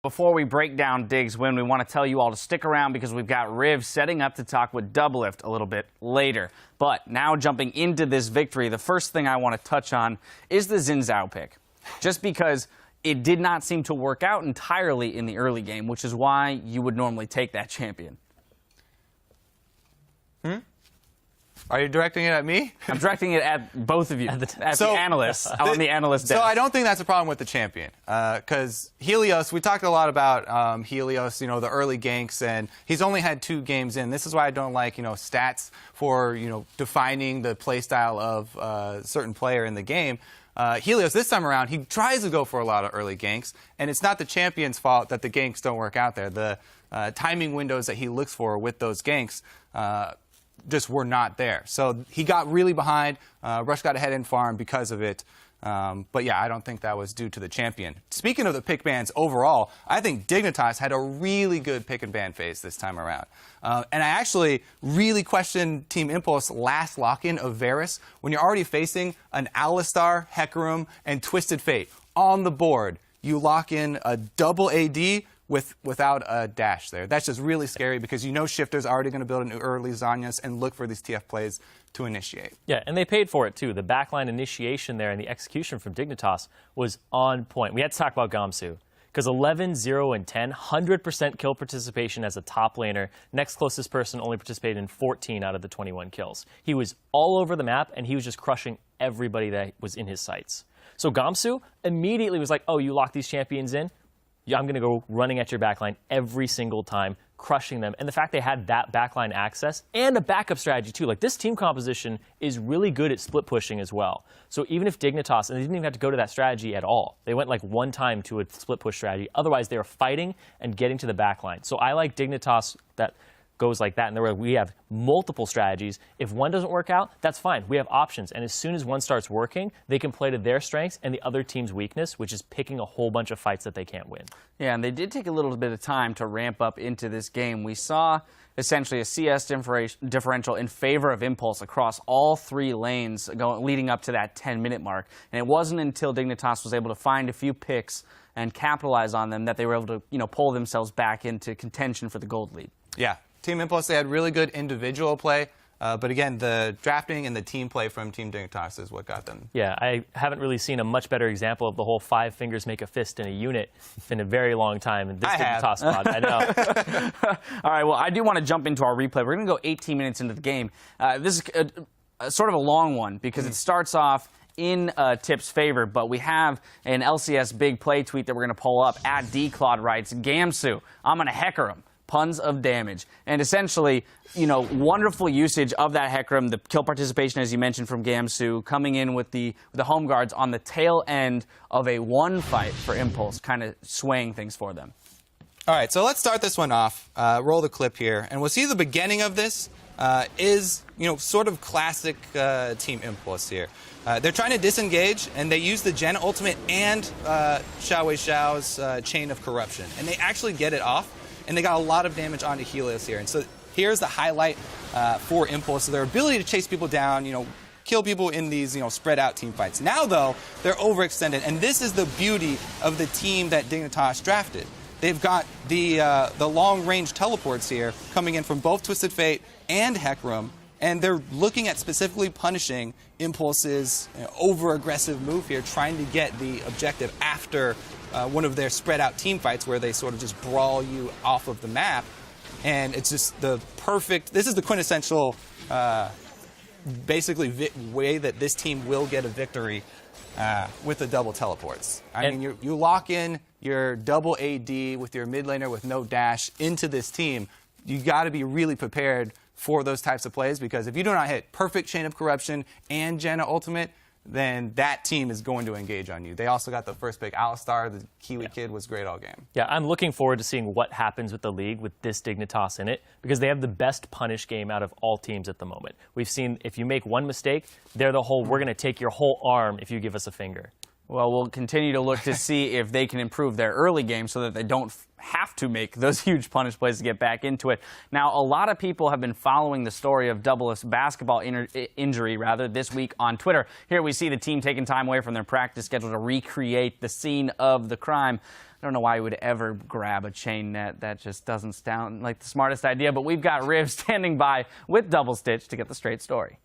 Before we break down Dig's win, we want to tell you all to stick around because we've got Riv setting up to talk with Doublelift a little bit later. But now jumping into this victory, the first thing I want to touch on is the Xin Zhao pick. Just because it did not seem to work out entirely in the early game, which is why you would normally take that champion. Are you directing it at me? I'm directing it at both of you, at the analysts, on the analyst desk. So I don't think that's a problem with the champion, because Helios, we talked a lot about Helios, the early ganks, and he's only had 2 games in. This is why I don't like, stats for, defining the play style of a certain player in the game. Helios, this time around, he tries to go for a lot of early ganks, and it's not the champion's fault that the ganks don't work out there. The timing windows that he looks for with those ganks just were not there. So he got really behind. Rush got ahead in farm because of it. But yeah, I don't think that was due to the champion. Speaking of the pick bans overall, I think Dignitas had a really good pick and ban phase this time around. And I actually really questioned Team Impulse last lock-in of Varus when you're already facing an Alistar, Hecarim, and Twisted Fate on the board. You lock in a double AD without a dash there. That's just really scary because Shifter's already going to build an early Zanyas and look for these TF plays to initiate. Yeah, and they paid for it too. The backline initiation there and the execution from Dignitas was on point. We had to talk about Gamsu because 11, 0, and 10, 100% kill participation as a top laner. Next closest person only participated in 14 out of the 21 kills. He was all over the map and he was just crushing everybody that was in his sights. So Gamsu immediately was like, oh, you lock these champions in? I'm going to go running at your backline every single time, crushing them. And the fact they had that backline access and a backup strategy, too. Like, this team composition is really good at split pushing as well. So even if Dignitas, and they didn't even have to go to that strategy at all. They went, like, one time to a split push strategy. Otherwise, they were fighting and getting to the backline. So I like Dignitas that goes like that, and we have multiple strategies. If one doesn't work out, that's fine. We have options, and as soon as one starts working, they can play to their strengths and the other team's weakness, which is picking a whole bunch of fights that they can't win. Yeah, and they did take a little bit of time to ramp up into this game. We saw essentially a CS differential in favor of Impulse across all 3 lanes leading up to that 10-minute mark, and it wasn't until Dignitas was able to find a few picks and capitalize on them that they were able to pull themselves back into contention for the gold lead. Yeah. Team Impulse, they had really good individual play, but again, the drafting and the team play from Team Dignitas is what got them. Yeah, I haven't really seen a much better example of the whole 5 fingers make a fist in a unit in a very long time in this Dignitas squad. I know. All right, well, I do want to jump into our replay. We're going to go 18 minutes into the game. This is sort of a long one because it starts off in Tip's favor, but we have an LCS big play tweet that we're going to pull up. At DClaude writes, Gamsu, I'm going to Hecarim. Tons of damage. And essentially, wonderful usage of that Hecarim, the kill participation, as you mentioned, from Gamsu, coming in with the home guards on the tail end of a 1 fight for Impulse, kind of swaying things for them. All right, so let's start this one off. Roll the clip here, and we'll see the beginning of this is, sort of classic Team Impulse here. They're trying to disengage, and they use the Gen Ultimate and Xiao Wei Xiao's Chain of Corruption, and they actually get it off. And they got a lot of damage onto Helios here. And so here's the highlight for Impulse, so their ability to chase people down, kill people in these, spread out team fights. Now, though, they're overextended, and this is the beauty of the team that Dignitas drafted. They've got the long-range teleports here coming in from both Twisted Fate and Hecarim, and they're looking at specifically punishing Impulse's over-aggressive move here, trying to get the objective after one of their spread-out team fights where they sort of just brawl you off of the map. And it's just the perfect, this is the quintessential, basically, way that this team will get a victory with the double teleports. I mean, you lock in your double AD with your mid laner with no dash into this team. You got to be really prepared for those types of plays, because if you do not hit perfect Chain of Corruption and Janna Ultimate, then that team is going to engage on you. They also got the first pick, Alistar, the Kiwi kid, was great all game. Yeah, I'm looking forward to seeing what happens with the league with this Dignitas in it, because they have the best punish game out of all teams at the moment. We've seen if you make one mistake, they're the whole, we're going to take your whole arm if you give us a finger. Well, we'll continue to look to see if they can improve their early game so that they don't have to make those huge punish plays to get back into it. Now, a lot of people have been following the story of Doublelift's basketball injury this week on Twitter. Here we see the team taking time away from their practice schedule to recreate the scene of the crime. I don't know why you would ever grab a chain net. That just doesn't sound like the smartest idea. But we've got Riv standing by with Double Stitch to get the straight story.